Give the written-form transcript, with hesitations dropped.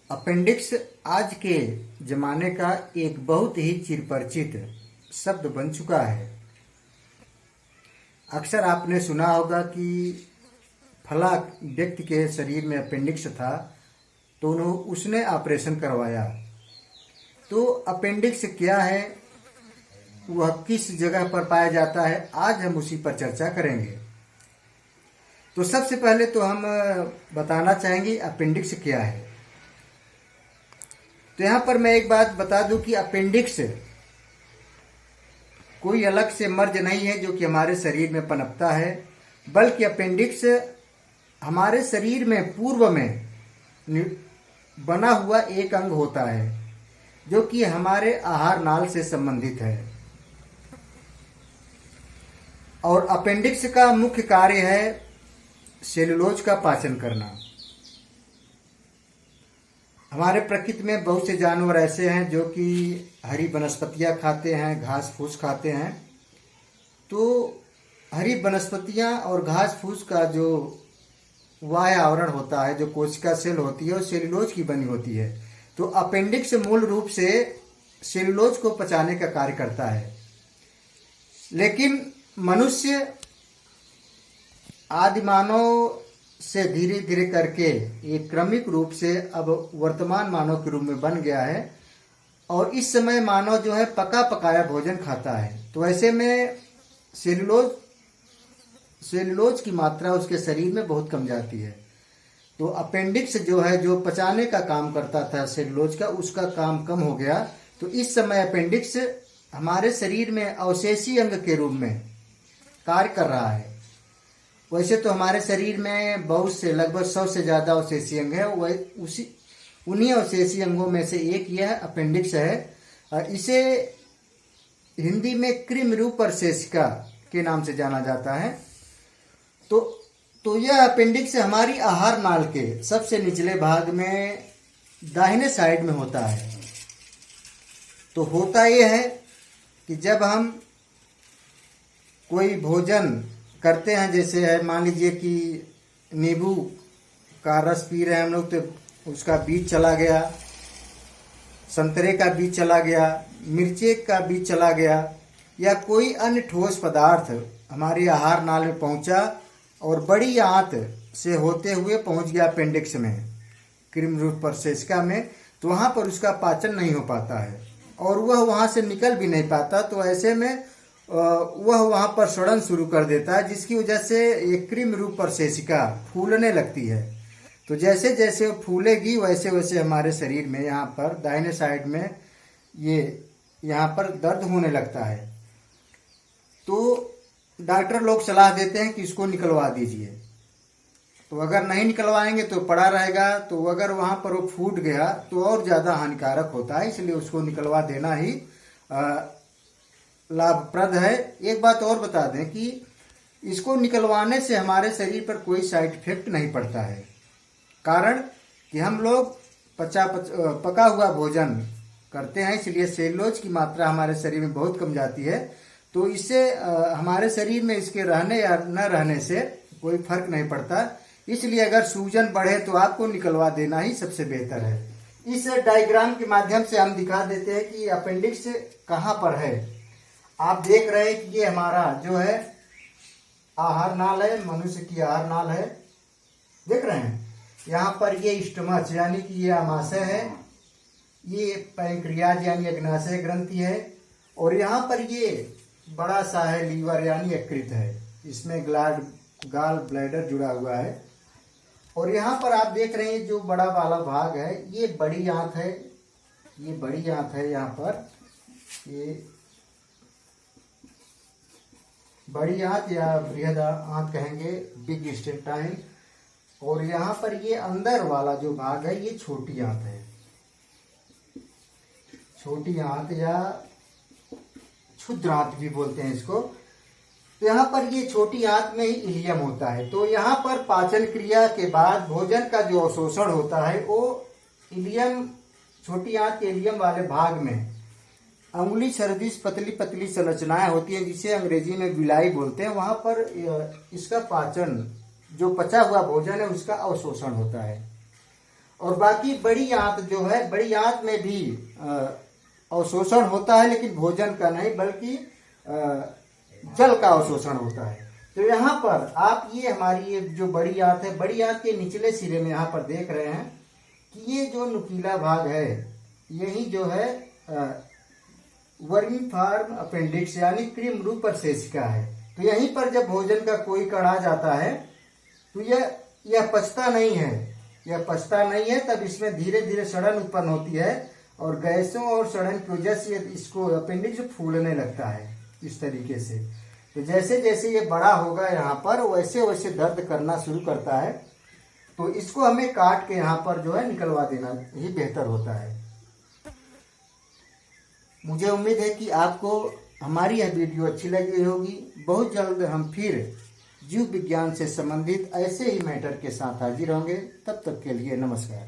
Appendix आज के जमाने का एक बहुत ही चिरपरिचित शब्द बन चुका है। अक्सर आपने सुना होगा कि फला व्यक्ति के शरीर में अपेंडिक्स था तो उसने ऑपरेशन करवाया। तो अपेंडिक्स क्या है, वह किस जगह पर पाया जाता है, आज हम उसी पर चर्चा करेंगे। तो सबसे पहले तो हम बताना चाहेंगे अपेंडिक्स क्या है। तो यहाँ पर मैं एक बात बता दूं कि अपेंडिक्स कोई अलग से मर्ज नहीं है जो कि हमारे शरीर में पनपता है, बल्कि अपेंडिक्स हमारे शरीर में पूर्व में बना हुआ एक अंग होता है जो कि हमारे आहार नाल से संबंधित है। और अपेंडिक्स का मुख्य कार्य है सेलुलोज का पाचन करना। हमारे प्रकृति में बहुत से जानवर ऐसे हैं जो कि हरी वनस्पतियां खाते हैं, घास फूस खाते हैं। तो हरी वनस्पतियां और घास फूस का जो वाह्य आवरण होता है, जो कोशिका सेल होती है, वो सेलुलोज की बनी होती है। तो अपेंडिक्स मूल रूप से सेलुलोज को पचाने का कार्य करता है। लेकिन मनुष्य आदिमानव से धीरे धीरे करके एक क्रमिक रूप से अब वर्तमान मानव के रूप में बन गया है। और इस समय मानव जो है पका पकाया भोजन खाता है। तो ऐसे में सेलुलोज की मात्रा उसके शरीर में बहुत कम जाती है। तो अपेंडिक्स जो है, जो पचाने का काम करता था सेलुलोज का, उसका काम कम हो गया। तो इस समय अपेंडिक्स हमारे शरीर में अवशेषी अंग के रूप में कार्य कर रहा है। वैसे तो हमारे शरीर में बहुत से लगभग 100 से ज्यादा अवशेषी अंग है। उन्हीं अवशेषी अंगों में से एक यह अपेंडिक्स है। इसे हिंदी में कृमिरूपरशेषिका के नाम से जाना जाता है। तो यह अपेंडिक्स हमारी आहार नाल के सबसे निचले भाग में दाहिने साइड में होता है। तो होता यह है कि जब हम कोई भोजन करते हैं, जैसे है मान लीजिए कि नींबू का रस पी रहे हैं हम लोग, तो उसका बीज चला गया, संतरे का बीज चला गया, मिर्चे का बीज चला गया, या कोई अन्य ठोस पदार्थ हमारी आहार नाल में पहुंचा और बड़ी आंत से होते हुए पहुंच गया अपेंडिक्स में, कृमिरूपरशेषिका में, तो वहां पर उसका पाचन नहीं हो पाता है और वह वहां से निकल भी नहीं पाता। तो ऐसे में वह वहां पर सड़न शुरू कर देता है, जिसकी वजह से एक कृमिरूपरशेषिका फूलने लगती है। तो जैसे जैसे वो फूलेगी वैसे वैसे हमारे शरीर में यहाँ पर दाहिने साइड में यहाँ पर दर्द होने लगता है। तो डॉक्टर लोग सलाह देते हैं कि इसको निकलवा दीजिए। तो अगर नहीं निकलवाएंगे तो पड़ा रहेगा। तो अगर वहां पर वो फूट गया तो और ज्यादा हानिकारक होता है, इसलिए उसको निकलवा देना ही लाभप्रद है। एक बात और बता दें कि इसको निकलवाने से हमारे शरीर पर कोई साइड इफेक्ट नहीं पड़ता है। कारण कि हम लोग पका हुआ भोजन करते हैं, इसलिए सेलुलोज की मात्रा हमारे शरीर में बहुत कम जाती है। तो इससे हमारे शरीर में इसके रहने या न रहने से कोई फर्क नहीं पड़ता। इसलिए अगर सूजन बढ़े तो आपको निकलवा देना ही सबसे बेहतर है। इस डायग्राम के माध्यम से हम दिखा देते हैं कि अपेंडिक्स कहाँ पर है। आप देख रहे हैं कि ये हमारा जो है आहार नाल है, मनुष्य की आहार नाल है, देख रहे हैं। यहाँ पर ये स्टमच यानी कि ये आमाशय है, ये पैंक्रियाज यानी अग्नाशय ग्रंथि है, और यहाँ पर ये बड़ा सा है लीवर यानी यकृत है, इसमें गाल ब्लैडर जुड़ा हुआ है। और यहाँ पर आप देख रहे हैं जो बड़ा वाला भाग है ये बड़ी आंत है, ये बड़ी आंत है। यहाँ पर ये बड़ी आंत या बृहद आंत कहेंगे, बिग इंटेस्टाइन। और यहाँ पर ये अंदर वाला जो भाग है ये छोटी आंत है, छोटी आंत या क्षुद्र आंत भी बोलते हैं इसको। तो यहाँ पर ये छोटी आंत में ही इलियम होता है। तो यहाँ पर पाचन क्रिया के बाद भोजन का जो अवशोषण होता है वो इलियम, छोटी आंत के इलियम वाले भाग में अंगुली सदृश पतली पतली संरचनाएं होती हैं, जिसे अंग्रेजी में विलाई बोलते हैं। वहां पर इसका पाचन, जो पचा हुआ भोजन है उसका अवशोषण होता है। और बाकी बड़ी आंत जो है, बड़ी आंत में भी अवशोषण होता है, लेकिन भोजन का नहीं बल्कि जल का अवशोषण होता है। तो यहाँ पर आप ये हमारी ये जो बड़ी आंत है, बड़ी आंत के निचले सिरे में यहाँ पर देख रहे हैं कि ये जो नुकीला भाग है, यही जो है वर्मीफॉर्म अपेंडिक्स यानी कृमि प्रशेषिका है। तो यहीं पर जब भोजन का कोई कण आ जाता है तो यह पचता नहीं है, तब इसमें धीरे धीरे सड़न उत्पन्न होती है और गैसों और सड़न की वजह से इसको अपेंडिक्स फूलने लगता है इस तरीके से। तो जैसे जैसे ये बड़ा होगा यहाँ पर, वैसे वैसे दर्द करना शुरू करता है। तो इसको हमें काट के यहाँ पर जो है निकलवा देना ही बेहतर होता है। मुझे उम्मीद है कि आपको हमारी यह वीडियो अच्छी लगी होगी। बहुत जल्द हम फिर जीव विज्ञान से संबंधित ऐसे ही मैटर के साथ हाजिर होंगे। तब तक के लिए नमस्कार।